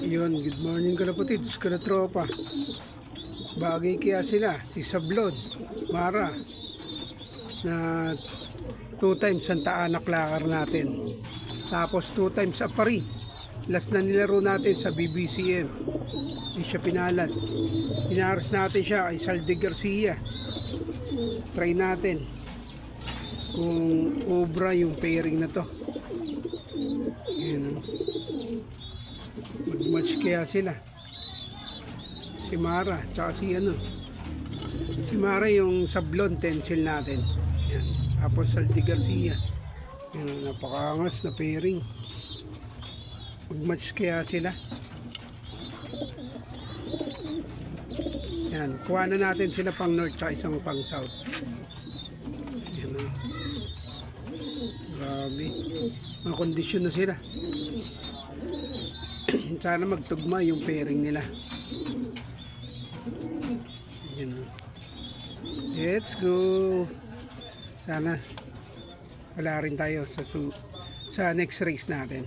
Yun, good morning kalapatids, tropa. Bagay kaya sila, si Sablon, Mara, na 2 times Santa Ana Clacar natin. Tapos 2 times Apari. Last na nilaro natin sa BBCM. Hindi siya pinalat. Pinaras natin siya kay Salde Garcia. Try natin kung obra yung pairing na to. Yun. Mag-match kaya sila. Si Mara, tsaka si Mara yung sablon tencil natin. Yan. Tapos Salde Garcia. Yan, napakaangas na pairing. Mag-match kaya sila. Yan, kuha na natin sila pang north tsaka isang pang south. Yan o. Grabe. Mga kondisyon na sila. Sana magtugma yung pairing nila. Yan o. Let's go. Sana wala rin tayo sa next race natin.